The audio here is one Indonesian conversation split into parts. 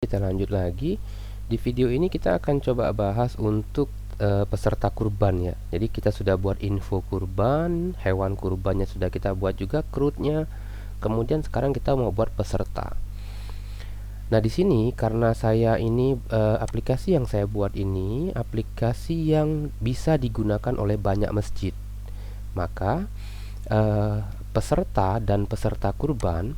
Kita lanjut lagi. Di video ini kita akan coba bahas untuk peserta kurban ya. Jadi kita sudah buat info kurban, hewan kurbannya sudah kita buat juga crewdnya. Kemudian sekarang kita mau buat peserta. Nah, di sini karena saya ini aplikasi yang saya buat ini aplikasi yang bisa digunakan oleh banyak masjid. Maka peserta dan peserta kurban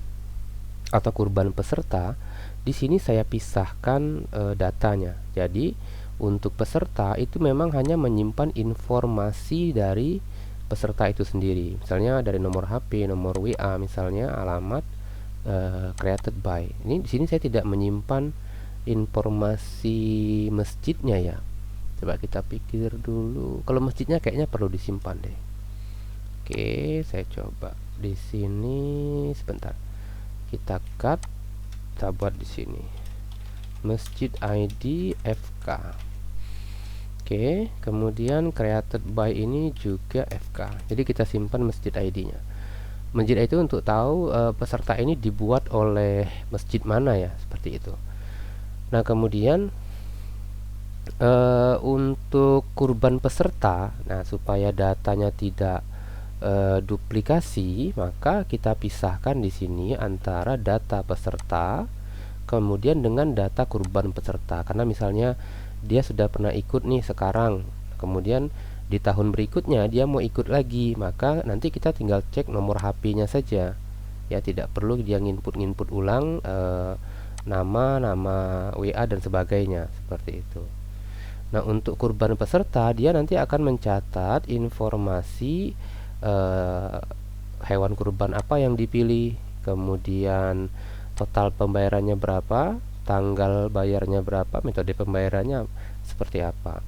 atau kurban peserta di sini saya pisahkan datanya. Jadi untuk peserta itu memang hanya menyimpan informasi dari peserta itu sendiri. Misalnya dari nomor HP, nomor WA, misalnya alamat created by. Ini di sini saya tidak menyimpan informasi masjidnya ya. Coba kita pikir dulu. Kalau masjidnya kayaknya perlu disimpan deh. Oke, saya coba di sini sebentar. Kita cut, kita buat di sini masjid ID FK. Oke, kemudian created by ini juga FK. Jadi kita simpan masjid ID-nya. Masjid itu untuk tahu peserta ini dibuat oleh masjid mana ya, seperti itu. Nah, kemudian untuk kurban peserta, nah supaya datanya tidak duplikasi, maka kita pisahkan di sini antara data peserta kemudian dengan data kurban peserta. Karena misalnya dia sudah pernah ikut nih sekarang, kemudian di tahun berikutnya dia mau ikut lagi, maka nanti kita tinggal cek nomor HP-nya saja. Ya, tidak perlu dia nginput ulang nama WA dan sebagainya, seperti itu. Nah, untuk kurban peserta dia nanti akan mencatat informasi hewan kurban apa yang dipilih, kemudian total pembayarannya berapa, tanggal bayarnya berapa, metode pembayarannya seperti apa.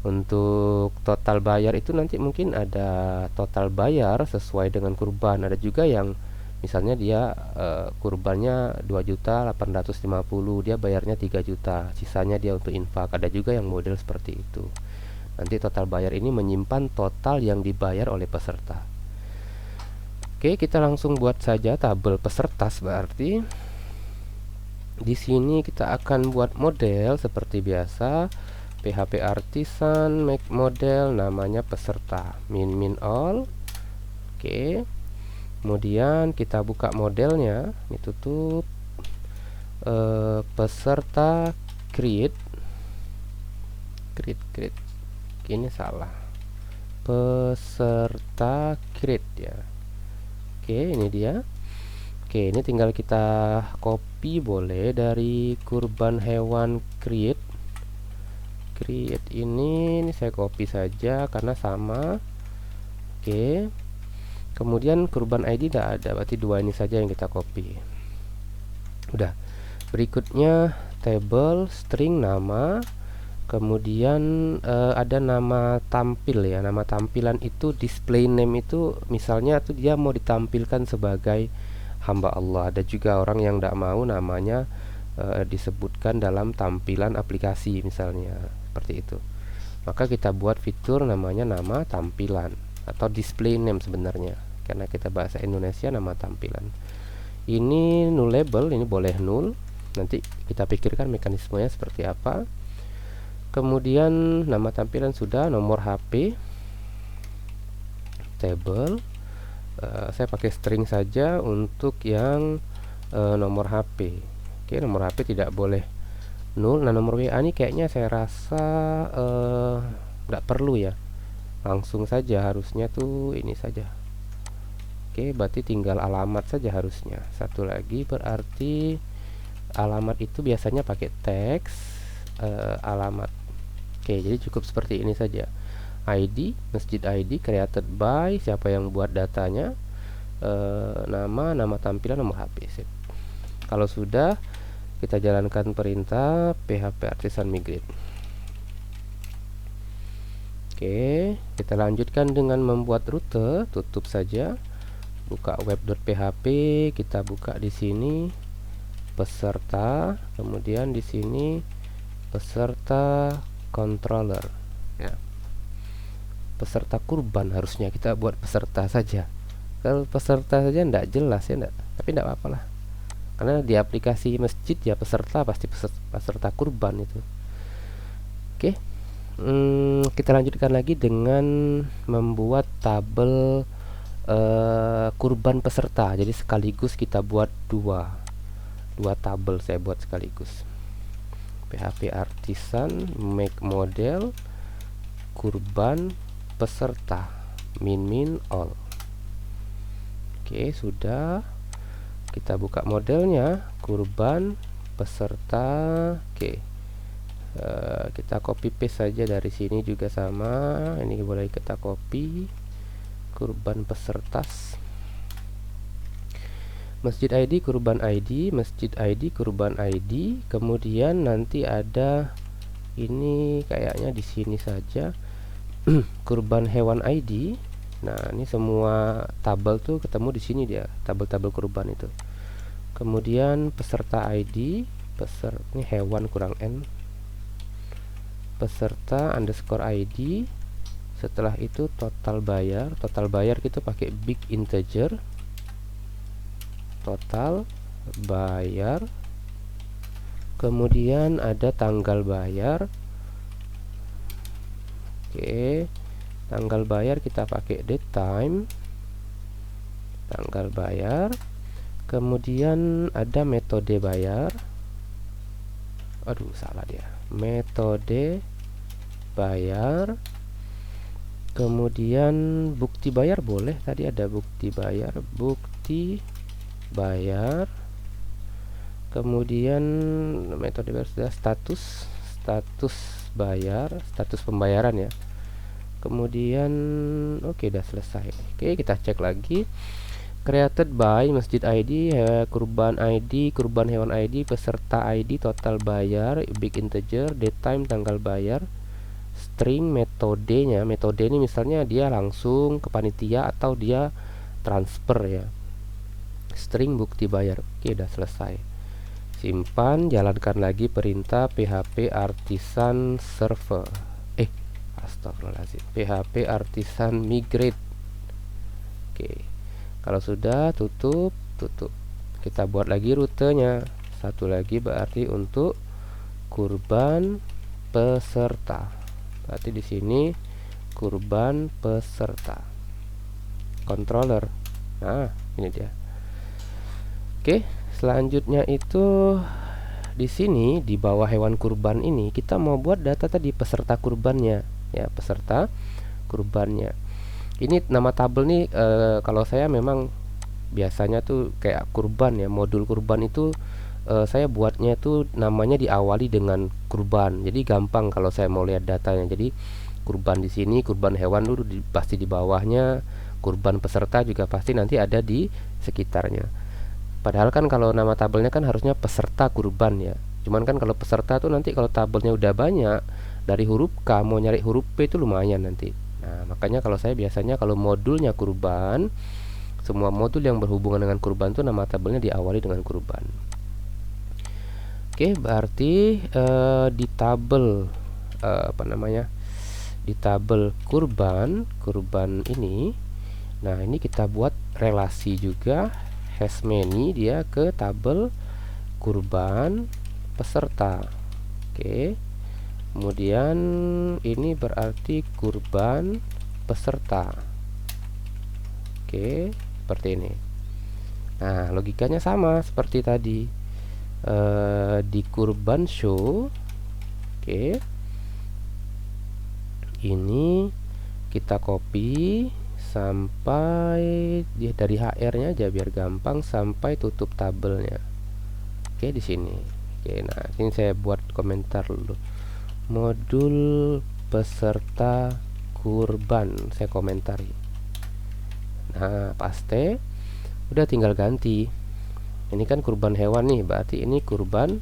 Untuk total bayar itu nanti mungkin ada total bayar sesuai dengan kurban. Ada juga yang misalnya dia kurbannya 2.850.000, dia bayarnya 3 juta, sisanya dia untuk infak. Ada juga yang model seperti itu. Nanti total bayar ini menyimpan total yang dibayar oleh peserta. Oke, kita langsung buat saja tabel peserta. Berarti di sini kita akan buat model seperti biasa, PHP Artisan make model, namanya peserta, min all. Oke, kemudian kita buka modelnya, ditutup, peserta create. Ini salah, peserta create ya. Oke, ini dia. Oke, ini tinggal kita copy boleh dari kurban hewan create ini saya copy saja karena sama. Oke, kemudian kurban ID tidak ada, berarti dua ini saja yang kita copy. Udah. Berikutnya table string nama, kemudian ada nama tampil ya. Nama tampilan itu display name itu misalnya tuh dia mau ditampilkan sebagai hamba Allah. Ada juga orang yang tidak mau namanya disebutkan dalam tampilan aplikasi misalnya, seperti itu. Maka kita buat fitur namanya nama tampilan atau display name sebenarnya, karena kita bahasa Indonesia nama tampilan. Ini nullable, ini boleh null. Nanti kita pikirkan mekanismenya seperti apa. Kemudian nama tampilan sudah, nomor HP, table. Saya pakai string saja untuk yang nomor HP. Oke, nomor HP tidak boleh null. Nah, nomor WA ini kayaknya saya rasa tidak perlu ya, langsung saja harusnya tuh ini saja. Oke, berarti tinggal alamat saja harusnya. Satu lagi, berarti alamat itu biasanya pakai teks alamat. Oke, jadi cukup seperti ini saja. ID, masjid ID, created by, siapa yang buat datanya, nama tampilan, nomor HP. Sip. Kalau sudah, kita jalankan perintah PHP Artisan migrate. Oke, kita lanjutkan dengan membuat rute. Tutup saja, buka web.php, kita buka di sini peserta, kemudian di sini peserta controller ya. Peserta kurban harusnya kita buat peserta saja. Kalau peserta saja tidak jelas ya, enggak. Tapi tidak apa-apalah. karena di aplikasi masjid ya peserta pasti peserta kurban itu. Oke. Kita lanjutkan lagi dengan membuat tabel kurban peserta. Jadi sekaligus kita buat dua tabel, saya buat sekaligus. PHP Artisan make model kurban peserta min all. Oke, sudah. Kita buka modelnya kurban peserta. Oke. Kita copy paste saja dari sini juga sama. Ini boleh kita copy kurban peserta. Masjid ID kurban ID, Masjid ID kurban ID. Kemudian nanti ada ini kayaknya di sini saja kurban hewan ID. Nah, ini semua tabel tuh ketemu di sini dia, tabel-tabel kurban itu. Kemudian peserta ID, ini hewan kurang N. Peserta underscore ID. Setelah itu total bayar kita pakai big integer. Total bayar, kemudian ada tanggal bayar. Oke, tanggal bayar kita pakai date time, tanggal bayar. Kemudian ada metode bayar. Aduh, salah dia, metode bayar. Kemudian bukti bayar boleh, tadi ada bukti bayar, kemudian metode bayar sudah, status bayar, status pembayaran ya. Kemudian oke, udah selesai. Oke, kita cek lagi. Created by Masjid ID, kurban ID, kurban hewan ID, peserta ID, total bayar, big integer, date time, tanggal bayar, string, metodenya. Metode ini misalnya dia langsung ke panitia atau dia transfer ya. String bukti bayar. Oke, udah selesai. Simpan, jalankan lagi perintah PHP Artisan server. Astagfirullahaladzim. PHP Artisan migrate. Oke. Kalau sudah, tutup. Kita buat lagi rutenya. Satu lagi berarti untuk kurban peserta. Berarti di sini kurban peserta. Controller. Nah, ini dia. Oke, selanjutnya itu di sini di bawah hewan kurban ini kita mau buat data tadi peserta kurbannya ya, peserta kurbannya. Ini nama tabel nih kalau saya memang biasanya tuh kayak kurban ya, modul kurban itu saya buatnya tuh namanya diawali dengan kurban. Jadi gampang kalau saya mau lihat datanya. Jadi kurban di sini, kurban hewan dulu pasti di bawahnya, kurban peserta juga pasti nanti ada di sekitarnya. Padahal kan kalau nama tabelnya kan harusnya peserta kurban ya. Cuman kan kalau peserta tuh nanti kalau tabelnya udah banyak, dari huruf K mau nyari huruf P itu lumayan nanti. Nah, makanya kalau saya biasanya kalau modulnya kurban, semua modul yang berhubungan dengan kurban tuh nama tabelnya diawali dengan kurban. Oke, berarti di tabel di tabel kurban ini. Nah, ini kita buat relasi juga. Has many dia ke tabel kurban peserta. Oke. Kemudian ini berarti kurban peserta. Oke, seperti ini. Nah, logikanya sama seperti tadi. Di kurban show. Oke. Ini kita copy sampai dari HR-nya aja biar gampang sampai tutup tabelnya. Oke, di sini. Oke, nah ini saya buat komentar dulu. Modul peserta kurban saya komentari. Nah, paste. Udah tinggal ganti. Ini kan kurban hewan nih, berarti ini kurban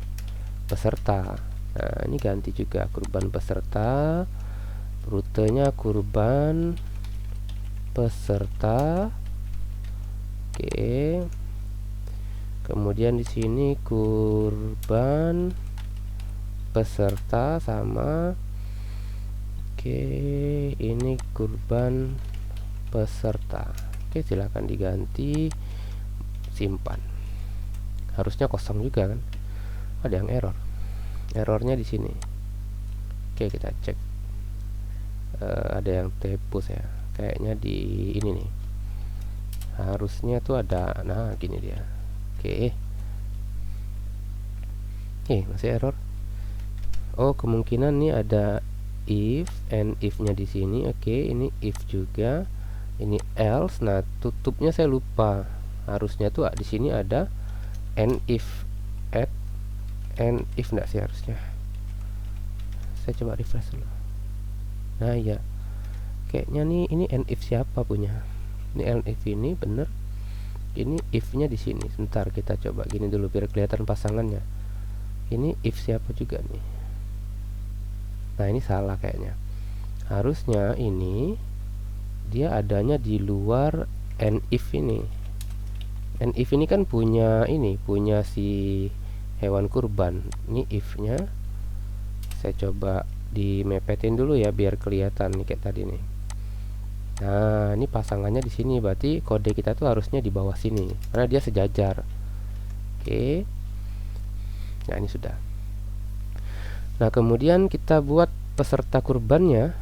peserta. Nah, ini ganti juga kurban peserta. Rutenya kurban peserta. Oke. Kemudian di sini kurban peserta sama. Oke, ini kurban peserta. Oke, silakan diganti, simpan. harusnya kosong juga kan. Ada yang errornya di sini. Oke, kita cek. Ada yang tepus ya, kayaknya di ini nih, harusnya tuh ada. Nah, gini dia. Oke, masih error. Oh, kemungkinan nih ada if and if nya di sini. Oke, ini if juga, ini else. Nah, tutupnya saya lupa, harusnya tuh di sini ada and if, add and if, enggak sih harusnya. Saya coba refresh dulu. Nah ya, kayaknya nih ini and if siapa punya. Ini and if ini bener, ini if nya di sini. Sebentar, kita coba gini dulu biar kelihatan pasangannya. Ini if siapa juga nih. Nah, ini salah kayaknya. Harusnya ini dia adanya di luar and if ini. And if ini kan punya si hewan kurban. Ini if nya saya coba dimepetin dulu ya biar kelihatan nih kayak tadi nih. Nah, ini pasangannya di sini, berarti kode kita tuh harusnya di bawah sini karena dia sejajar. Oke. Nah, ini sudah. Nah, kemudian kita buat peserta kurbannya.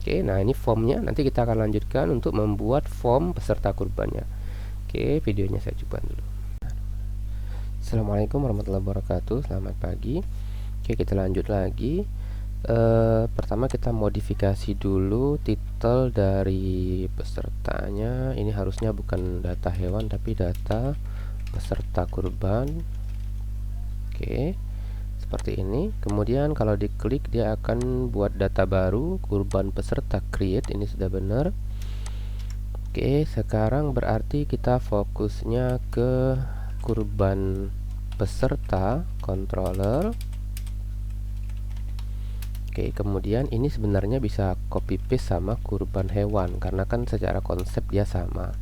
Oke, nah ini formnya. Nanti kita akan lanjutkan untuk membuat form peserta kurbannya. Oke, videonya saya coba dulu. Assalamualaikum warahmatullahi wabarakatuh. Selamat pagi. Oke, kita lanjut lagi. Pertama kita modifikasi dulu titel dari pesertanya. Ini harusnya bukan data hewan tapi data peserta kurban. Oke, seperti ini. Kemudian kalau diklik dia akan buat data baru, kurban peserta create. Ini sudah benar. Oke, sekarang berarti kita fokusnya ke kurban peserta controller. Oke, kemudian ini sebenarnya bisa copy paste sama kurban hewan karena kan secara konsep dia sama.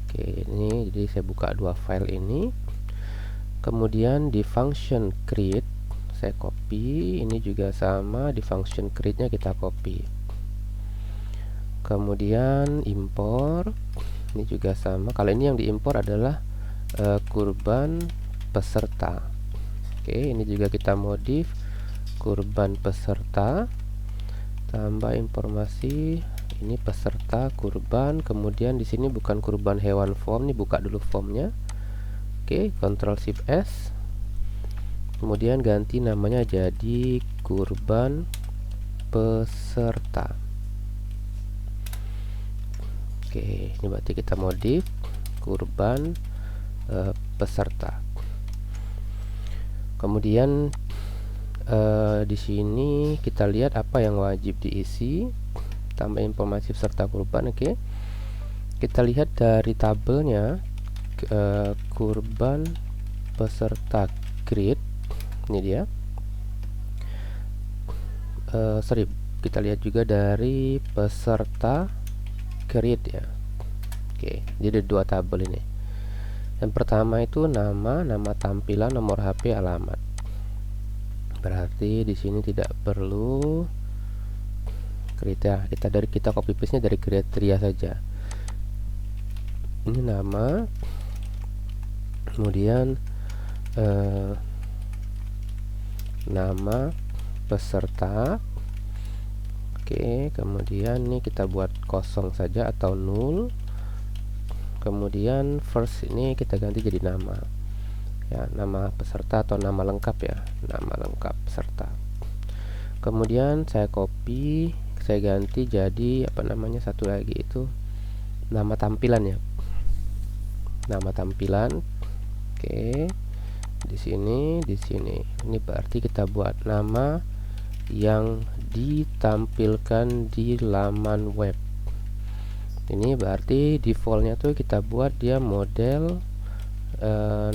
Oke, ini jadi saya buka dua file ini. Kemudian di function create saya copy, ini juga sama, di function create-nya kita copy. Kemudian impor, ini juga sama. Kalau ini yang diimpor adalah kurban peserta. Oke, ini juga kita modif kurban peserta, tambah informasi ini peserta kurban. Kemudian di sini bukan kurban hewan form, nih buka dulu formnya. Oke, Ctrl Shift S. Kemudian ganti namanya jadi kurban peserta. Oke, ini berarti kita modif kurban peserta. Kemudian di sini kita lihat apa yang wajib diisi, tambah informasi peserta kurban. Oke, kita lihat dari tabelnya kurban peserta create. Ini dia. Kita lihat juga dari peserta create ya. Oke, jadi ada dua tabel ini. Yang pertama itu nama tampilan, nomor HP, alamat. Berarti di sini tidak perlu kriteria. Kita copy paste-nya dari kriteria saja. Ini nama, kemudian nama peserta. Oke, kemudian nih kita buat kosong saja atau null. Kemudian first ini kita ganti jadi nama. Ya, nama peserta atau nama lengkap ya, nama lengkap peserta. Kemudian saya copy, saya ganti jadi apa namanya satu lagi itu nama tampilan ya. Nama tampilan. Oke. Di sini. Ini berarti kita buat nama yang ditampilkan di laman web. Ini berarti defaultnya tuh kita buat dia model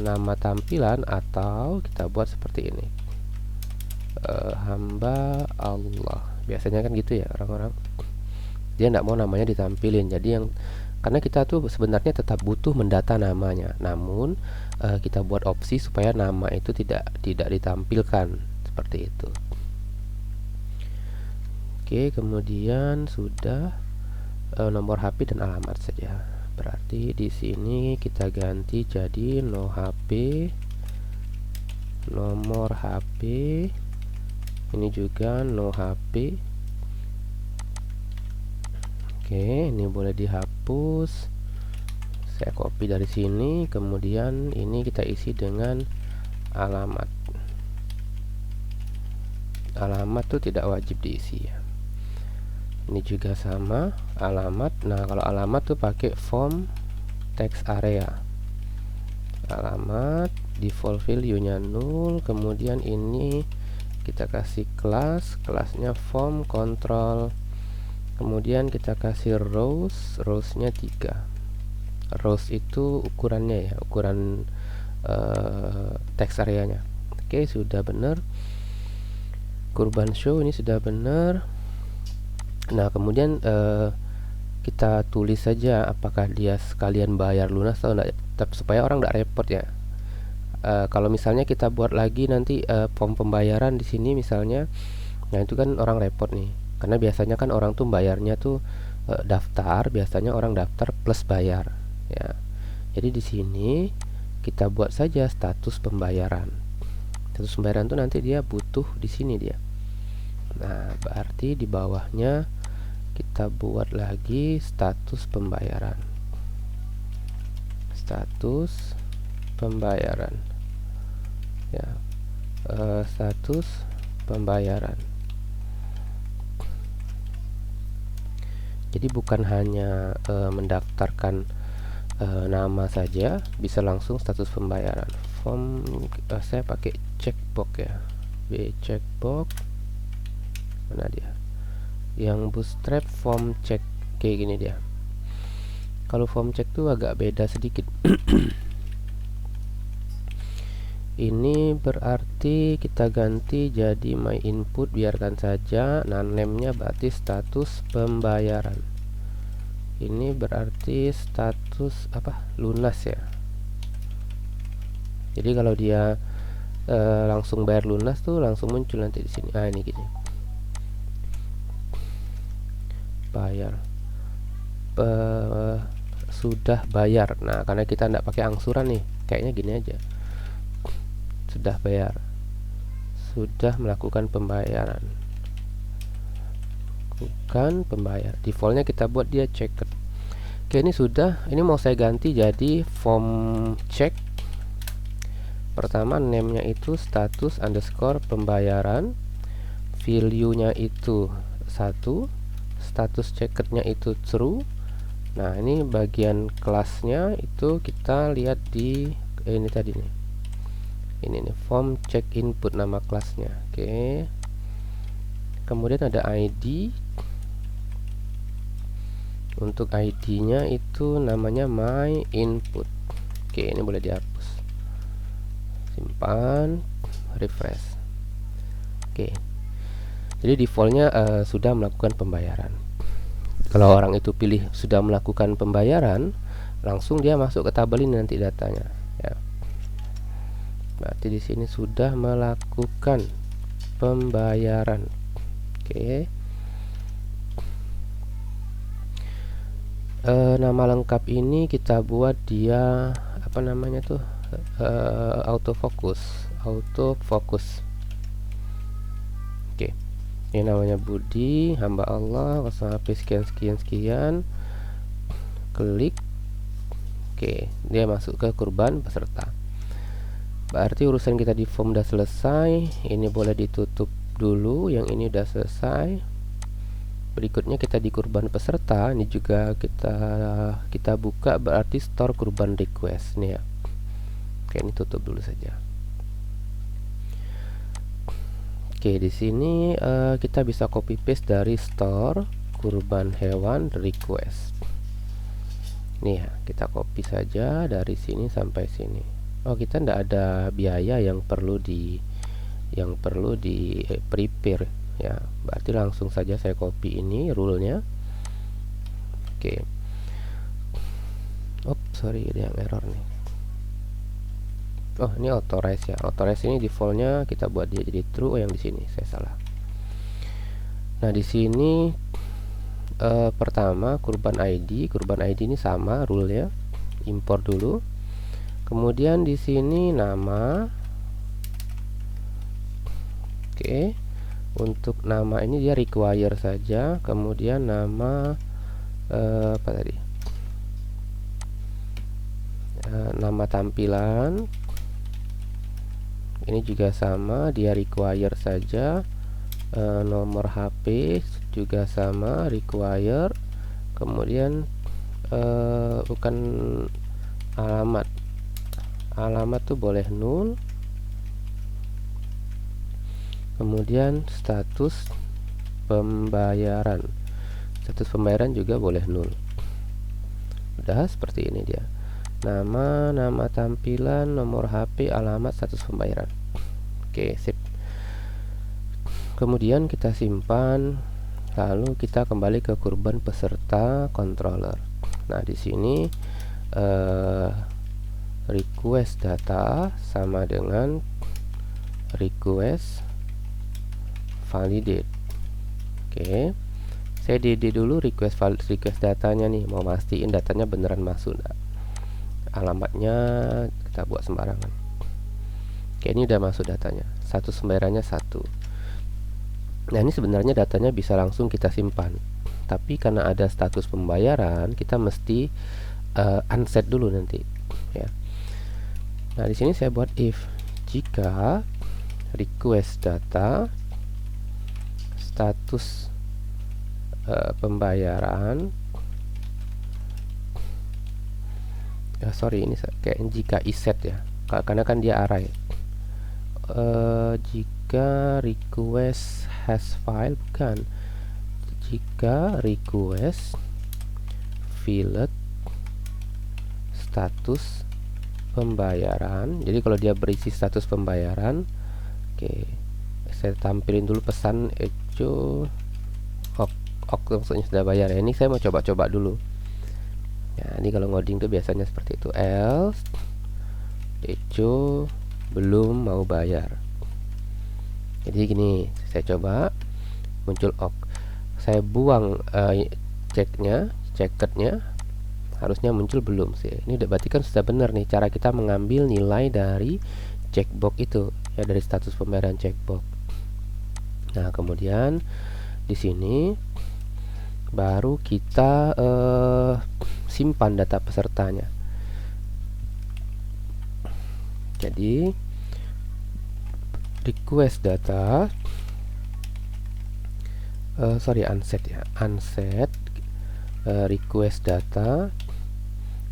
nama tampilan, atau kita buat seperti ini, hamba Allah. Biasanya kan gitu ya orang-orang, dia tidak mau namanya ditampilin. Jadi karena kita tuh sebenarnya tetap butuh mendata namanya, namun kita buat opsi supaya nama itu tidak ditampilkan seperti itu. Oke, kemudian sudah nomor HP dan alamat saja. Berarti di sini kita ganti jadi no HP, nomor HP, ini juga no HP. Oke, ini boleh dihapus. Saya copy dari sini, kemudian ini kita isi dengan alamat. Alamat tuh tidak wajib diisi ya. Ini juga sama, alamat. Nah, kalau alamat tuh pakai form text area. Alamat, default value-nya 0, kemudian ini kita kasih kelas, kelasnya form control. Kemudian kita kasih rows, rows-nya 3. Rows itu ukurannya ya, ukuran text area-nya. Oke, sudah benar. Kurban show ini sudah benar. Nah, kemudian kita tulis saja apakah dia sekalian bayar lunas atau enggak, supaya orang enggak repot ya. Kalau misalnya kita buat lagi nanti form pembayaran di sini misalnya, nah itu kan orang repot nih. Karena biasanya kan orang tuh bayarnya tuh daftar, biasanya orang daftar plus bayar ya. Jadi di sini kita buat saja status pembayaran. Status pembayaran tuh nanti dia butuh di sini dia. Nah, berarti di bawahnya kita buat lagi status pembayaran. Status pembayaran. Ya. Status pembayaran. Jadi bukan hanya mendaftarkan nama saja, bisa langsung status pembayaran. Form saya pakai checkbox ya. B checkbox. Mana dia? Yang bootstrap form check kayak gini dia. Kalau form check tuh agak beda sedikit. Ini berarti kita ganti jadi my input, biarkan saja. Nah, name-nya berarti status pembayaran. Ini berarti status apa? Lunas ya. Jadi kalau dia langsung bayar lunas tuh langsung muncul nanti di sini. Ah, ini gini. Bayar. Sudah bayar. Nah, karena kita tidak pakai angsuran nih, kayaknya gini aja. Sudah bayar, sudah melakukan pembayaran, bukan pembayar. Defaultnya kita buat dia checked. Oke, ini sudah. Ini mau saya ganti jadi form check. Pertama name-nya itu status underscore pembayaran, value-nya itu 1, status checkednya itu true. Nah, ini bagian kelasnya itu kita lihat di ini tadi nih. Ini nih, form check input nama kelasnya. Oke. Kemudian ada ID. Untuk ID-nya itu namanya my input. Oke, ini boleh dihapus. Simpan, refresh. Oke. Jadi defaultnya sudah melakukan pembayaran. Kalau orang itu pilih sudah melakukan pembayaran, langsung dia masuk ke tabel ini nanti datanya. Ya. Berarti di sini sudah melakukan pembayaran. Oke. Nama lengkap ini kita buat dia apa namanya tuh? Autofocus. Oke. Ini namanya Budi, hamba Allah, sampai sekian. Klik. Oke, dia masuk ke kurban peserta. Berarti urusan kita di form udah selesai. Ini boleh ditutup dulu. Yang ini udah selesai. Berikutnya kita di kurban peserta. Ini juga kita buka, berarti store kurban request nih ya. Oke, ini tutup dulu saja. Oke, di sini kita bisa copy paste dari store kurban hewan request. Nih ya, kita copy saja dari sini sampai sini. Oh, kita tidak ada biaya yang perlu di prepare ya. Berarti langsung saja saya copy ini rule-nya. Oke. Sorry, ada yang error nih. Oh, ini authorize ya. Authorize ini defaultnya kita buat dia jadi true. Oh, yang di sini saya salah. Nah, di sini pertama kurban ID ini sama rule-nya, import dulu. Kemudian di sini nama. Oke, untuk nama ini dia require saja. Kemudian nama apa tadi? Nama tampilan ini juga sama, dia require saja. Nomor HP juga sama, require. Kemudian bukan alamat tuh boleh null. Kemudian status pembayaran juga boleh null. Udah seperti ini dia, nama tampilan, nomor HP, alamat, status pembayaran. Oke, sip. Kemudian kita simpan, lalu kita kembali ke kurban peserta controller. Nah, di sini request data sama dengan request validate. Oke, saya DD dulu request datanya nih, mau mastiin datanya beneran masuk enggak. Alamatnya kita buat sembarangan. Oke, ini udah masuk datanya, status pembayarannya 1. Nah, ini sebenarnya datanya bisa langsung kita simpan, tapi karena ada status pembayaran kita mesti unset dulu nanti ya. Nah, di sini saya buat if jika request data status pembayaran sorry, ini kayak jika iset ya, karena kan dia array. Jika request has file, bukan, jika request filled status pembayaran. Jadi kalau dia berisi status pembayaran, oke, saya tampilin dulu pesan echo maksudnya sudah bayar ya. Ini saya mau coba-coba dulu ya. Ini kalau ngoding tuh biasanya seperti itu, else echo belum mau bayar. Jadi gini, saya coba muncul ok, saya buang checkednya, harusnya muncul belum sih. Ini udah berarti kan sudah benar nih cara kita mengambil nilai dari checkbox itu ya, dari status pembayaran checkbox. Nah, kemudian di sini baru kita simpan data pesertanya. Jadi request data unset ya, unset request data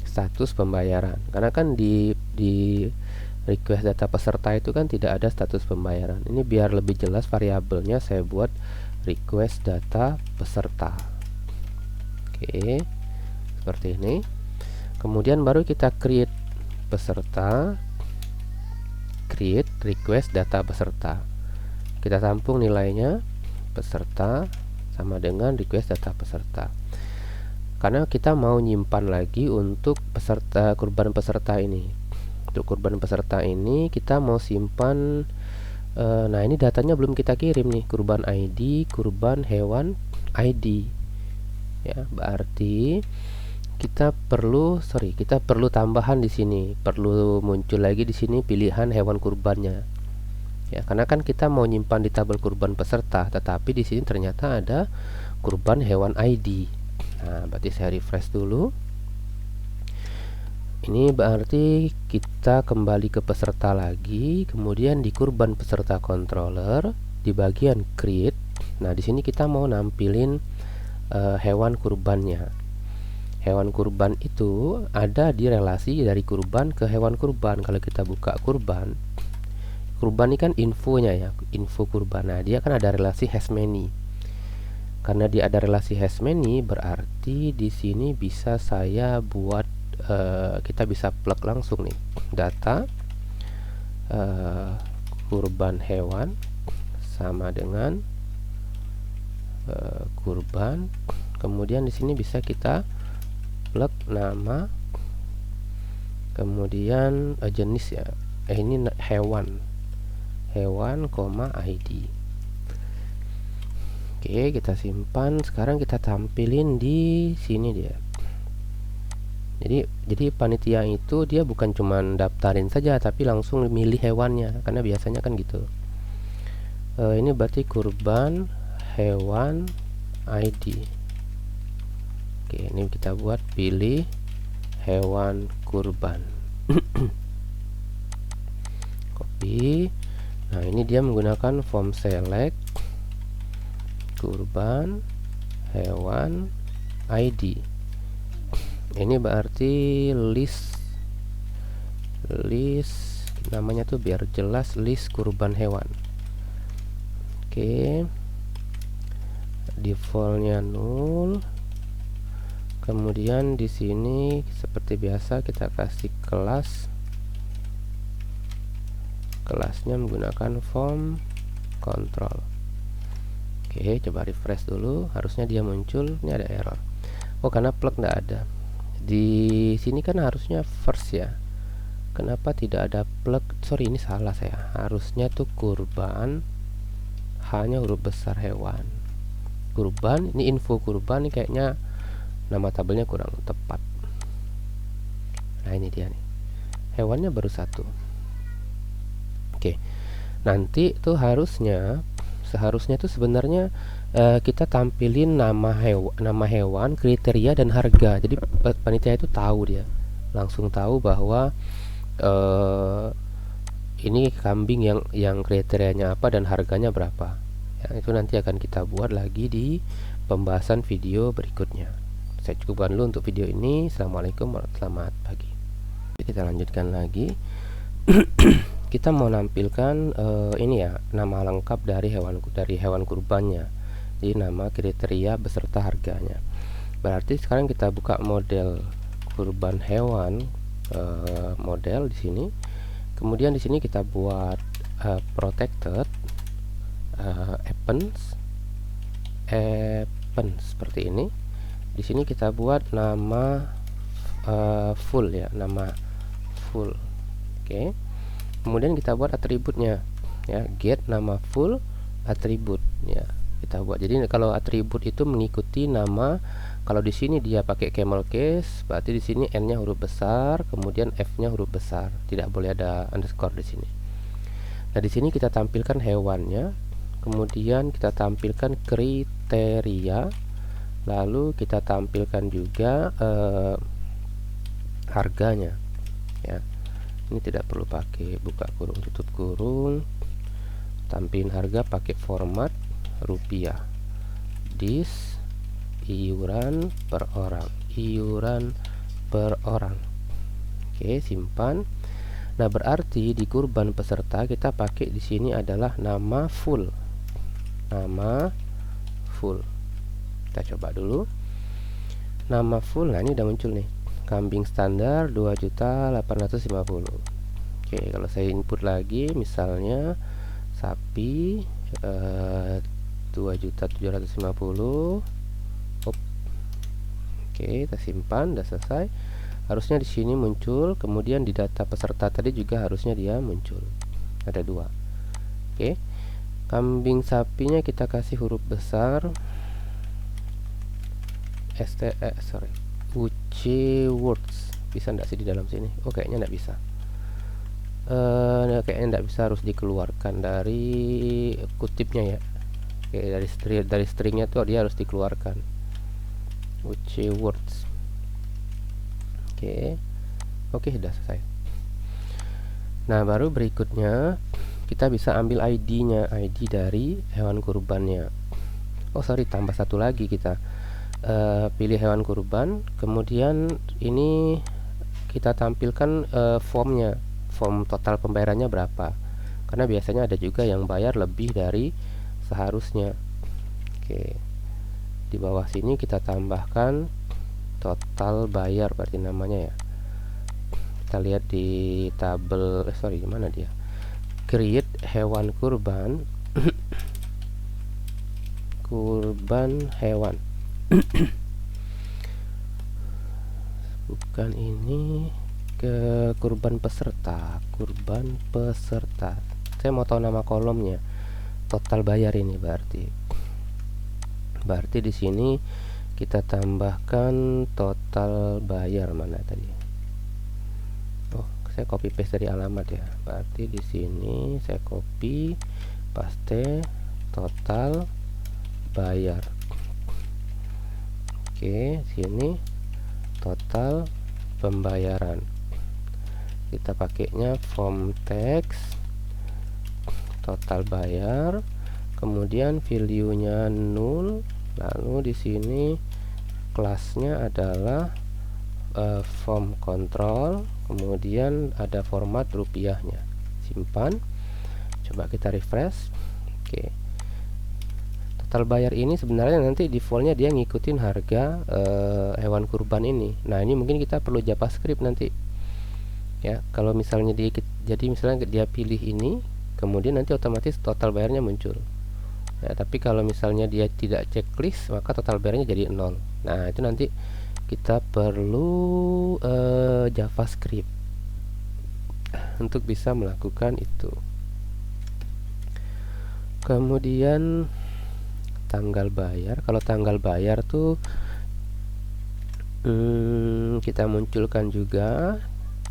status pembayaran, karena kan di request data peserta itu kan tidak ada status pembayaran. Ini biar lebih jelas variabelnya saya buat request data peserta. Oke, seperti ini. Kemudian baru kita create peserta, create request data peserta. Kita tampung nilainya peserta sama dengan request data peserta. Karena kita mau nyimpan lagi untuk peserta kurban peserta ini. Untuk kurban peserta ini kita mau simpan. Nah, ini datanya belum kita kirim nih, kurban ID, kurban hewan ID. Ya, berarti kita perlu tambahan di sini, perlu muncul lagi di sini pilihan hewan kurbannya. Ya, karena kan kita mau nyimpan di tabel kurban peserta, tetapi di sini ternyata ada kurban hewan ID. Nah, berarti saya refresh dulu. Ini berarti kita kembali ke peserta lagi, kemudian di kurban peserta controller di bagian create. Nah, di sini kita mau nampilin hewan kurbannya. Hewan kurban itu ada di relasi dari kurban ke hewan kurban. Kalau kita buka kurban ini kan infonya ya, info kurban. Nah, dia kan ada relasi has many. Karena dia ada relasi has many, berarti di sini bisa saya buat kita bisa plug langsung nih data kurban hewan sama dengan kurban. Kemudian di sini bisa kita plug nama, kemudian jenis ya, ini hewan, ID. Oke, Oke, kita simpan. Sekarang kita tampilin di sini dia. Jadi panitia itu dia bukan cuman daftarin saja, tapi langsung milih hewannya, karena biasanya kan gitu. Ini berarti kurban hewan ID. Oke, ini kita buat pilih hewan kurban. Copy. Nah, ini dia menggunakan form select kurban hewan ID. Ini berarti list namanya tuh biar jelas, list kurban hewan. Oke, defaultnya 0. Kemudian di sini seperti biasa kita kasih kelasnya menggunakan form control. Oke, coba refresh dulu, harusnya dia muncul. Ini ada error. Oh, karena plug nggak ada. Di sini kan harusnya first ya. Kenapa tidak ada plug? Sorry, ini salah saya. Harusnya tuh kurban hanya huruf besar hewan. Kurban, ini info kurban, ini kayaknya nama tabelnya kurang tepat. Nah, ini dia nih. Hewannya baru satu. Oke. Nanti tuh seharusnya tuh sebenarnya kita tampilin nama hewan, kriteria dan harga. Jadi panitia itu tahu, dia langsung tahu bahwa ini kambing yang kriterianya apa dan harganya berapa. Ya, itu nanti akan kita buat lagi di pembahasan video berikutnya. Saya cukupkan dulu untuk video ini. Assalamualaikum warahmatullahi wabarakatuh. Pagi. Kita lanjutkan lagi. Kita mau nampilkan ini ya, nama lengkap dari hewan kurbannya. Jadi nama, kriteria beserta harganya. Berarti sekarang kita buka model kurban hewan, model di sini. Kemudian di sini kita buat protected appends seperti ini. Di sini kita buat nama full ya, nama full. Oke. Kemudian kita buat atributnya ya, get nama full atribut ya, kita buat. Jadi kalau atribut itu mengikuti nama. Kalau di sini dia pakai camel case, berarti di sini n-nya huruf besar, kemudian f-nya huruf besar, tidak boleh ada underscore di sini. Nah, di sini kita tampilkan hewannya, kemudian kita tampilkan kriteria, lalu kita tampilkan juga harganya ya. Ini tidak perlu pakai buka kurung tutup kurung. Tampilin harga pakai format rupiah. Dis iuran per orang. Oke, simpan. Nah, berarti di kurban peserta kita pakai di sini adalah nama full. Kita coba dulu. Nama full. Nah, ini udah muncul nih. Kambing standar 2.850.000. Oke, kalau saya input lagi misalnya sapi 2.750.000. Oke, kita simpan, udah selesai. Harusnya di sini muncul, kemudian di data peserta tadi juga harusnya dia muncul. Ada 2. Oke. Kambing sapinya kita kasih huruf besar UC words. Bisa enggak sih di dalam sini? Oh, kayaknya enggak bisa. Kayaknya enggak bisa, harus dikeluarkan dari kutipnya ya. Oke, dari stringnya tuh dia harus dikeluarkan. UC words. Oke, sudah selesai. Nah, baru berikutnya kita bisa ambil ID-nya, ID dari hewan kurbannya. Oh, sorry, tambah satu lagi kita. Pilih hewan kurban, kemudian ini kita tampilkan formnya, form total pembayarannya berapa, karena biasanya ada juga yang bayar lebih dari seharusnya. Oke, di bawah sini kita tambahkan total bayar, berarti namanya ya. Kita lihat di tabel, mana dia, create hewan kurban kurban hewan. Bukan, ini ke kurban peserta. Saya mau tahu nama kolomnya, total bayar ini berarti. Berarti di sini kita tambahkan total bayar mana tadi? Oh, saya copy paste dari alamat ya. Berarti di sini saya copy paste total bayar. Oke, sini total pembayaran. Kita pakainya form text total bayar, kemudian value-nya 0, lalu di sini kelasnya adalah form control, kemudian ada format rupiahnya. Simpan, coba kita refresh. Oke, total bayar ini sebenarnya nanti defaultnya dia ngikutin harga hewan kurban ini. Nah, ini mungkin kita perlu JavaScript nanti ya. Kalau misalnya jadi misalnya dia pilih ini, kemudian nanti otomatis total bayarnya muncul ya. Tapi kalau misalnya dia tidak checklist, maka total bayarnya jadi 0. Nah, itu nanti kita perlu JavaScript untuk bisa melakukan itu. Kemudian tanggal bayar, kalau tanggal bayar tuh kita munculkan juga,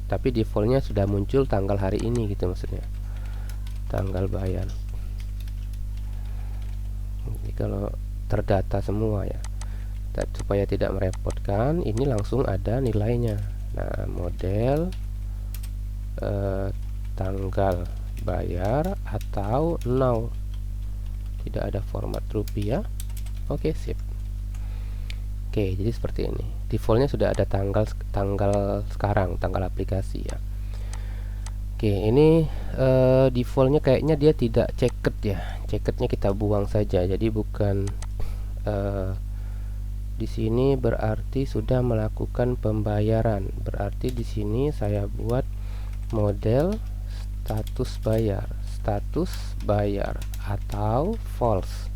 tapi defaultnya sudah muncul tanggal hari ini gitu maksudnya, tanggal bayar. Jadi kalau terdata semua ya, supaya tidak merepotkan, ini langsung ada nilainya. Nah, model tanggal bayar atau now, tidak ada format rupiah. Oke, sip. Oke, jadi seperti ini. Defaultnya sudah ada tanggal sekarang, tanggal aplikasi ya. Oke, ini defaultnya kayaknya dia tidak checked ya. Checkednya kita buang saja. Jadi bukan di sini berarti sudah melakukan pembayaran. Berarti di sini saya buat model status bayar atau false.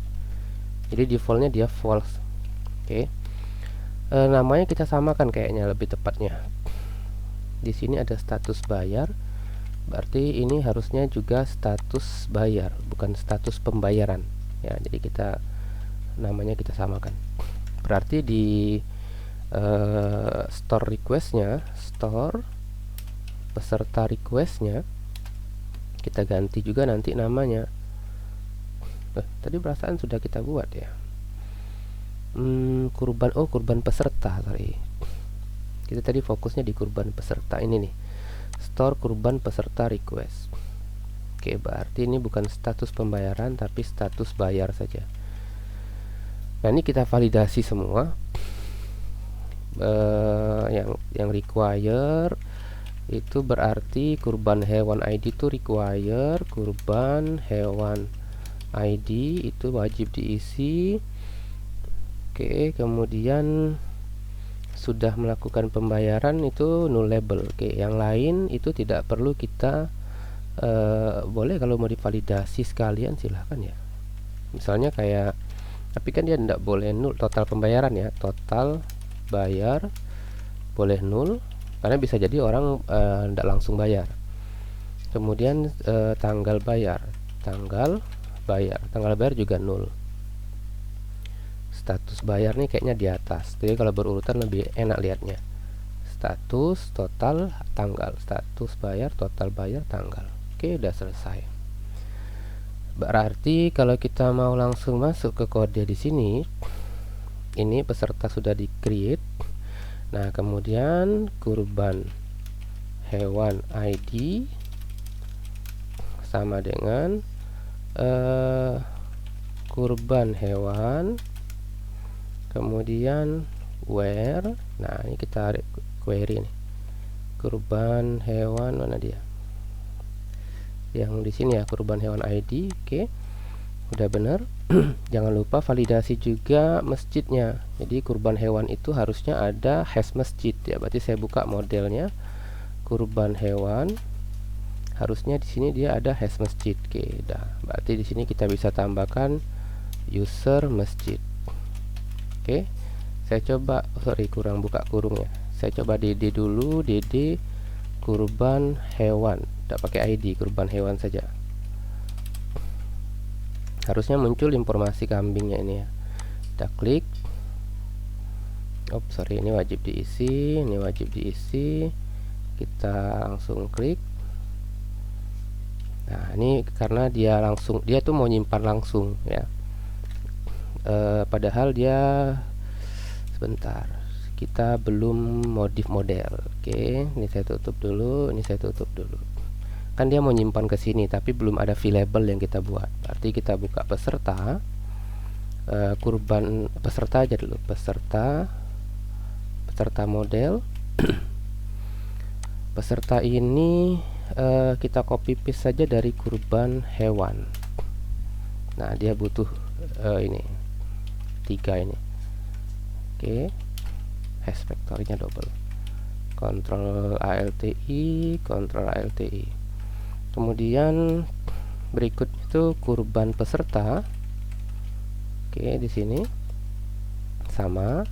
Jadi defaultnya dia false. Oke. Namanya kita samakan kayaknya lebih tepatnya. Di sini ada status bayar. Berarti ini harusnya juga status bayar, bukan status pembayaran ya. Jadi kita namanya kita samakan. Berarti di store requestnya, store peserta requestnya, kita ganti juga nanti namanya. Tadi perasaan sudah kita buat ya. Kurban peserta, sorry. Kita tadi fokusnya di kurban peserta ini nih. Store kurban peserta request. Oke, berarti ini bukan status pembayaran tapi status bayar saja. Nah, ini kita validasi semua. Yang require itu berarti kurban hewan ID itu require, kurban hewan ID itu wajib diisi. Oke, kemudian sudah melakukan pembayaran itu nullable. Oke, yang lain itu tidak perlu kita boleh kalau mau divalidasi sekalian silahkan ya. Misalnya kayak, tapi kan dia tidak boleh nul total pembayaran ya. Total bayar boleh nul karena bisa jadi orang tidak langsung bayar. Kemudian tanggal bayar juga nul. Status bayar nih kayaknya di atas, jadi kalau berurutan lebih enak lihatnya. Status, total, tanggal. Status bayar, total bayar, tanggal. Oke, udah selesai. Berarti kalau kita mau langsung masuk ke kode di sini, ini peserta sudah di create. Nah, kemudian kurban hewan ID sama dengan kurban hewan, kemudian where. Nah, ini kita query nih, kurban hewan mana dia, yang di sini ya, kurban hewan ID. Oke, udah benar. Jangan lupa validasi juga masjidnya. Jadi kurban hewan itu harusnya ada hash masjid ya. Berarti saya buka modelnya kurban hewan, harusnya di sini dia ada hash masjid. Oke, dah. Berarti di sini kita bisa tambahkan user masjid. Oke, saya coba, kurang buka kurungnya. Saya coba dd dulu, dd kurban hewan, tidak pakai ID, kurban hewan saja. Harusnya muncul informasi kambingnya ini ya. kita klik. Sorry, ini wajib diisi, ini wajib diisi. Kita langsung klik. Nah, ini karena dia tuh mau nyimpan langsung ya. Padahal dia sebentar, kita belum modif model. Oke, ini saya tutup dulu, ini saya tutup dulu. Kan dia mau nyimpan ke sini, tapi belum ada filable yang kita buat. Berarti kita buka peserta, kurban peserta aja dulu, peserta model. Peserta ini kita copy paste saja dari kurban hewan. Nah, dia butuh ini 3 ini. Oke, hash factory-nya double. Ctrl ALTI, Ctrl ALTI. Kemudian berikut itu kurban peserta. Oke, di sini sama,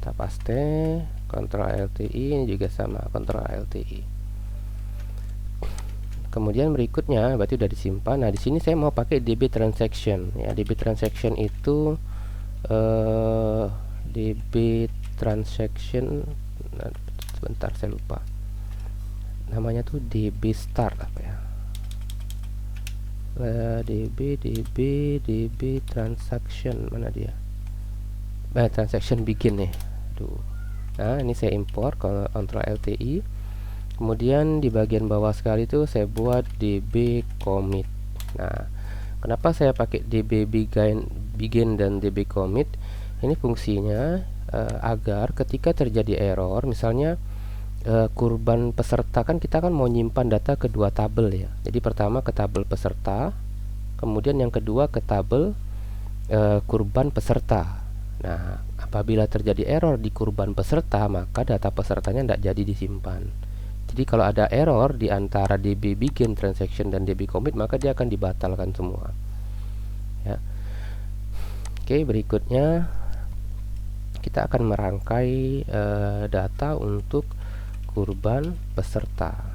kita paste, Ctrl ALTI, ini juga sama, Ctrl ALTI. Kemudian berikutnya berarti udah disimpan. Nah, di sini saya mau pakai DB transaction ya. DB transaction itu DB transaction, nah, sebentar saya lupa namanya tuh, DB start apa ya, DB transaction mana dia, transaction begin nih. Nah, ini saya import, Ctrl LTI. Kemudian di bagian bawah sekali itu saya buat DB commit. Nah, kenapa saya pakai DB begin dan DB commit? Ini fungsinya agar ketika terjadi error, misalnya kurban peserta, kan kita kan mau nyimpan data ke 2 tabel ya. Jadi pertama ke tabel peserta, kemudian yang kedua ke tabel kurban peserta. Nah, apabila terjadi error di kurban peserta, maka data pesertanya tidak jadi disimpan. Jadi kalau ada error di antara DB begin transaction dan DB commit, maka dia akan dibatalkan semua ya. Oke, berikutnya kita akan merangkai data untuk kurban peserta,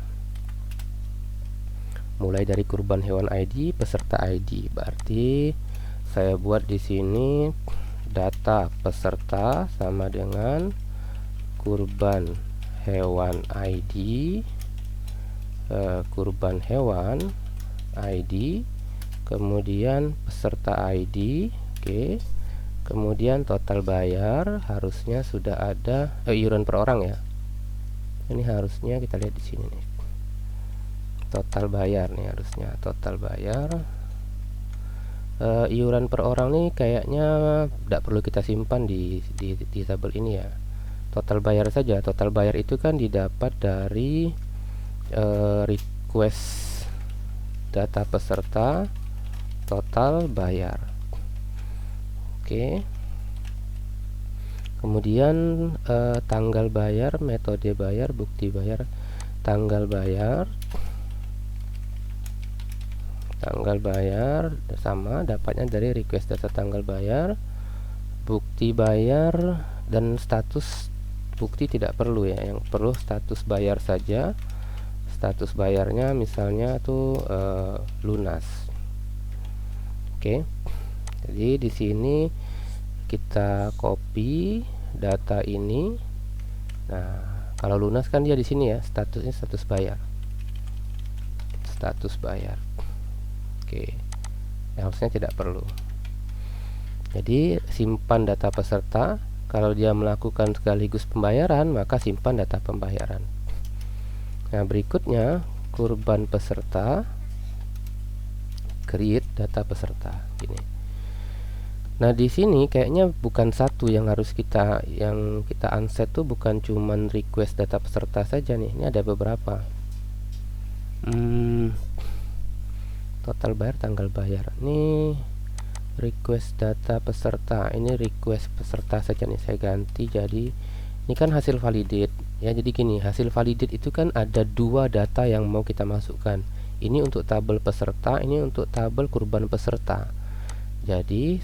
mulai dari kurban hewan ID, peserta ID. Berarti saya buat di sini data peserta sama dengan kurban hewan ID, kurban hewan ID, kemudian peserta ID. Oke, kemudian total bayar harusnya sudah ada, iuran per orang ya. Ini harusnya kita lihat di sini nih, total bayar nih, harusnya total bayar. Iuran per orang nih kayaknya tidak perlu kita simpan di tabel ini ya. Total bayar saja. Total bayar itu kan didapat dari request data peserta total bayar. Oke. Kemudian tanggal bayar, metode bayar, bukti bayar. Tanggal bayar sama, dapatnya dari request data tanggal bayar. Bukti bayar dan status bukti tidak perlu ya, yang perlu status bayar saja. Status bayarnya misalnya tuh lunas. Oke. Jadi di sini kita copy data ini. Nah, kalau lunas kan dia di sini ya, statusnya status bayar. Status bayar. Oke. Harusnya tidak perlu. Jadi simpan data peserta. Kalau dia melakukan sekaligus pembayaran, maka simpan data pembayaran. Nah, berikutnya kurban peserta, create data peserta gini. Nah, di sini kayaknya bukan satu yang harus kita unset tuh, bukan cuman request data peserta saja nih. Ini ada beberapa. Total bayar, tanggal bayar. Nih request data peserta. Ini request peserta saja nih, saya ganti jadi ini kan hasil validate ya. Jadi gini, hasil validate itu kan ada 2 data yang mau kita masukkan. Ini untuk tabel peserta, ini untuk tabel kurban peserta. Jadi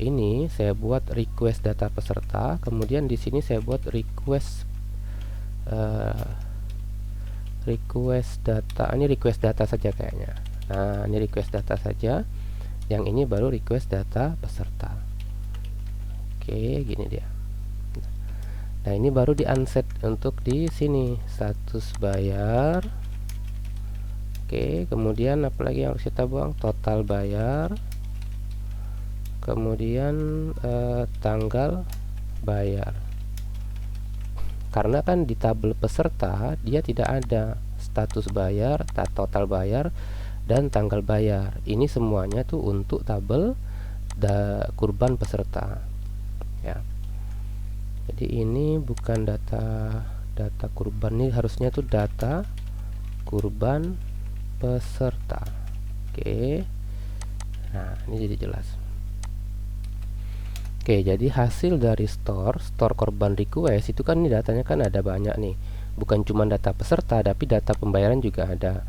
ini saya buat request data peserta, kemudian di sini saya buat request data. Ini request data saja kayaknya. Nah, ini request data saja. Yang ini baru request data peserta. Oke, gini dia. Nah, ini baru di unset untuk di sini status bayar. Oke, kemudian apalagi yang harus kita buang? Total bayar. Kemudian tanggal bayar. Karena kan di tabel peserta dia tidak ada status bayar, total bayar, dan tanggal bayar. Ini semuanya tuh untuk tabel kurban peserta, ya. Jadi ini bukan data kurban, ini harusnya tuh data kurban peserta. Oke. Nah, ini jadi jelas. Oke, jadi hasil dari store korban request itu kan ini datanya kan ada banyak nih. Bukan cuma data peserta, tapi data pembayaran juga ada.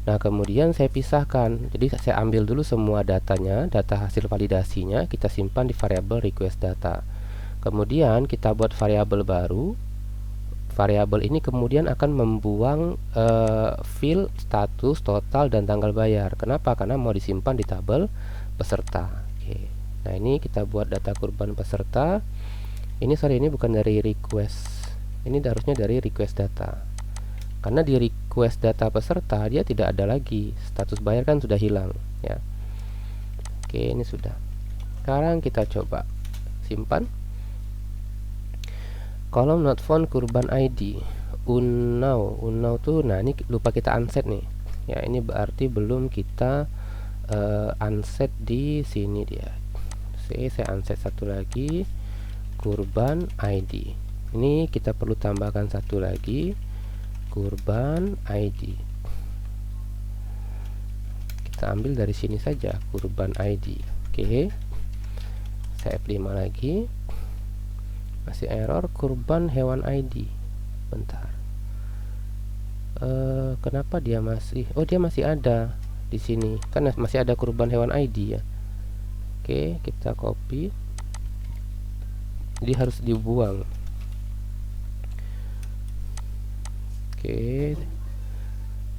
Nah, kemudian saya pisahkan. Jadi saya ambil dulu semua datanya, data hasil validasinya, kita simpan di variabel request data. Kemudian kita buat variabel baru. Variabel ini kemudian akan membuang field status, total, dan tanggal bayar. Kenapa? Karena mau disimpan di tabel peserta. Oke. Nah, ini kita buat data kurban peserta. Ini ini bukan dari request. Ini harusnya dari request data. Karena di request data peserta dia tidak ada lagi. Status bayar kan sudah hilang, ya. Oke, ini sudah. Sekarang kita coba simpan. Kolom not found kurban ID. Unknown tuh, nah ini lupa kita unset nih. Ya, ini berarti belum kita unset di sini dia. Saya unset satu lagi, kurban ID. Ini kita perlu tambahkan satu lagi, kurban ID. Kita ambil dari sini saja, kurban ID. Oke. Saya F5 lagi. Masih error, kurban hewan ID. Bentar. Kenapa dia masih? Oh, dia masih ada di sini. Kan masih ada kurban hewan ID ya. Oke, kita copy. Jadi harus dibuang. Oke.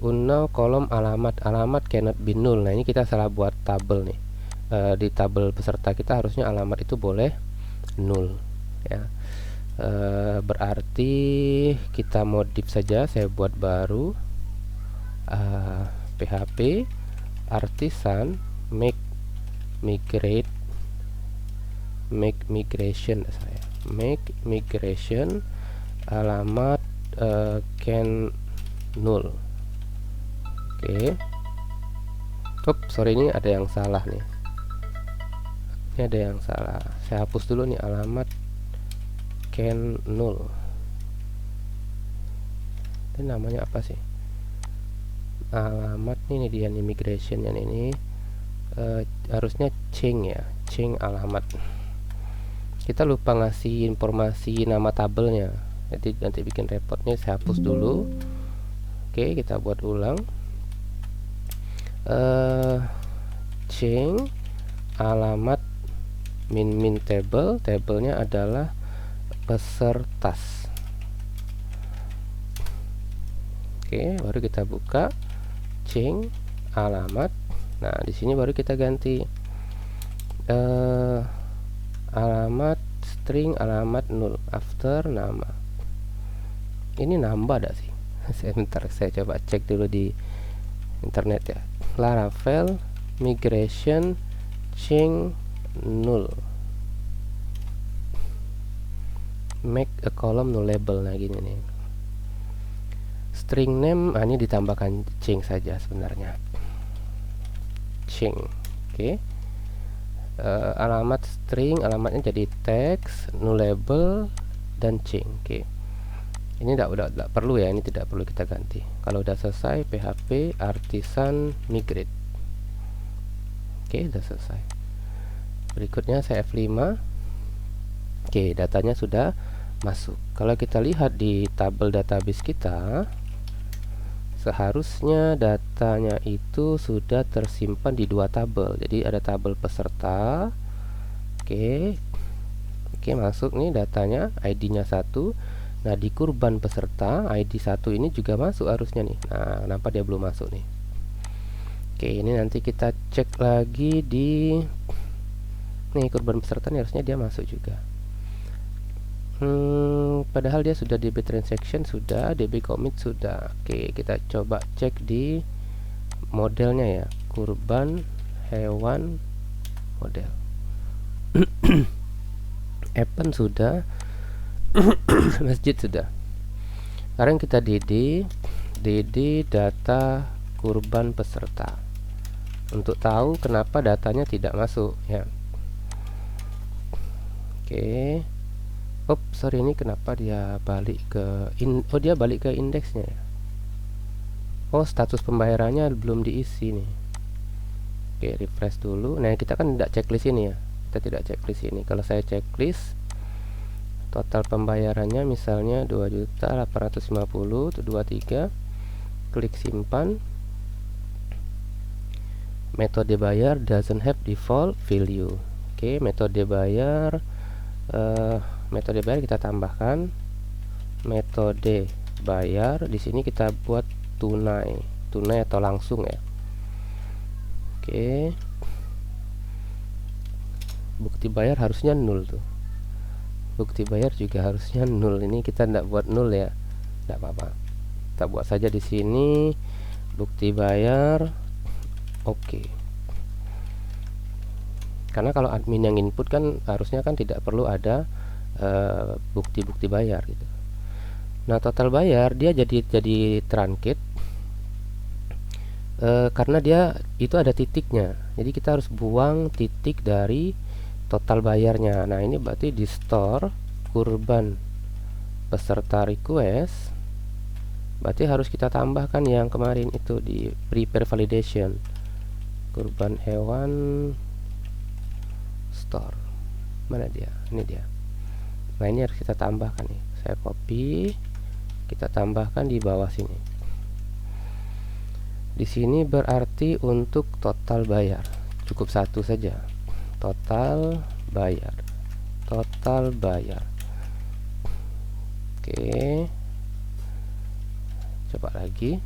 Unknown kolom alamat cannot be null. Nah, ini kita salah buat tabel nih. Di tabel peserta kita harusnya alamat itu boleh null, ya. Berarti kita modif saja. Saya buat baru PHP artisan make migration alamat can null. Oke. Sorry, ini ada yang salah nih. Ini ada yang salah. Saya hapus dulu nih, alamat can null. Ini namanya apa sih? Alamat ini dia nih, migration yang ini. Harusnya change ya, change alamat. Kita lupa ngasih informasi nama tabelnya, jadi nanti bikin repotnya. Saya hapus dulu. Oke, kita buat ulang. Change alamat min table, tabelnya adalah pesertas. Oke, baru kita buka change alamat. Nah, di sini baru kita ganti alamat string, alamat null after nama. Ini nambah dah sih. Sebentar, saya coba cek dulu di internet ya. Laravel migration change null, make a column nullable. Nah, gini nih. String name, ini ditambahkan change saja sebenarnya. Change. Oke. Alamat string, alamatnya jadi text, nullable, dan change. Oke. Ini udah perlu ya, ini tidak perlu kita ganti. Kalau udah selesai, PHP artisan migrate. Oke, udah selesai. Berikutnya saya F5. Oke, datanya sudah masuk. Kalau kita lihat di tabel database kita, seharusnya datanya itu sudah tersimpan di dua tabel. Jadi ada tabel peserta. Oke, masuk nih datanya, ID-nya 1. Nah, di kurban peserta ID 1 ini juga masuk harusnya nih. Nah, kenapa dia belum masuk nih? Oke, ini nanti kita cek lagi di nih kurban peserta nih, harusnya dia masuk juga. Padahal dia sudah DB transaction, sudah DB commit, sudah. Oke, kita coba cek di modelnya ya, kurban hewan model. Event sudah, masjid sudah. Sekarang kita dd data kurban peserta untuk tahu kenapa datanya tidak masuk ya. Oke. Sorry, ini kenapa dia balik ke dia balik ke indeksnya ya. Status pembayarannya belum diisi nih. Oke, refresh dulu. Nah, kita kan tidak checklist ini ya. Kita tidak checklist ini. Kalau saya checklist total pembayarannya misalnya 2.850 itu 23, klik simpan. Metode bayar doesn't have default value. Oke, metode bayar kita tambahkan metode bayar. Di sini kita buat tunai atau langsung ya. Oke, bukti bayar harusnya 0 tuh. Bukti bayar juga harusnya 0. Ini kita tidak buat 0 ya, tidak apa-apa. Kita buat saja di sini bukti bayar. Oke. Karena kalau admin yang input kan harusnya kan tidak perlu ada bukti-bukti bayar gitu. Nah, total bayar dia jadi truncate karena dia itu ada titiknya. Jadi kita harus buang titik dari total bayarnya. Nah, ini berarti di store kurban peserta request, berarti harus kita tambahkan yang kemarin itu di prepare validation kurban hewan store. Mana dia? Ini dia. Nah, ini harus kita tambahkan nih. Saya copy, kita tambahkan di bawah sini. Di sini berarti untuk total bayar cukup satu saja. Total bayar. Oke. Coba lagi.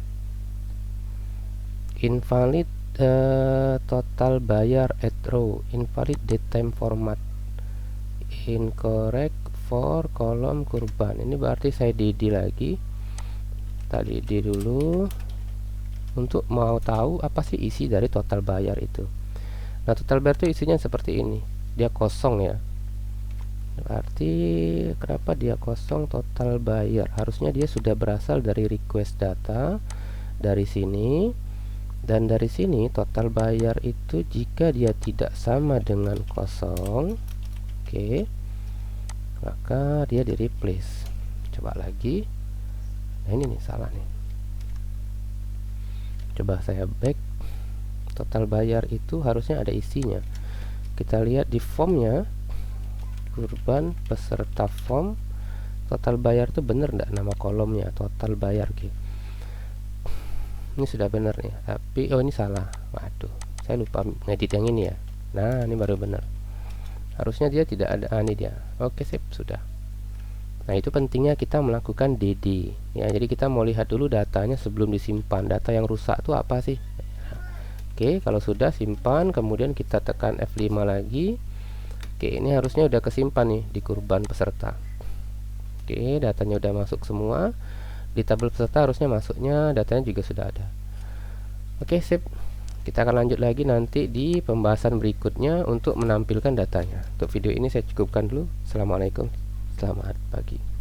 Invalid total bayar at row, invalid datetime format, incorrect for kolom kurban. Ini berarti saya dd lagi. Tadi dd dulu untuk mau tahu apa sih isi dari total bayar itu. Nah, total bayar itu isinya seperti ini. Dia kosong ya. Berarti kenapa dia kosong total bayar? Harusnya dia sudah berasal dari request data dari sini. Dan dari sini total bayar itu jika dia tidak sama dengan kosong, oke, maka dia di replace. Coba lagi. Nah, ini nih salah nih. Coba saya back. Total bayar itu harusnya ada isinya. Kita lihat di formnya, kurban peserta form, total bayar itu benar enggak nama kolomnya total bayar gitu. Ini sudah benar nih, tapi ini salah. Waduh, saya lupa ngedit yang ini ya. Nah, ini baru benar. Harusnya dia tidak ada. Ini dia. Oke, sip, sudah. Nah, itu pentingnya kita melakukan dd ya. Jadi kita mau lihat dulu datanya sebelum disimpan. Data yang rusak itu apa sih? Oke, kalau sudah simpan, kemudian kita tekan F5 lagi. Oke, ini harusnya udah kesimpan nih di kurban peserta. Oke, datanya udah masuk semua. Di tabel peserta harusnya masuknya datanya juga sudah ada. Oke, sip. Kita akan lanjut lagi nanti di pembahasan berikutnya untuk menampilkan datanya. Untuk video ini saya cukupkan dulu. Assalamualaikum, selamat pagi.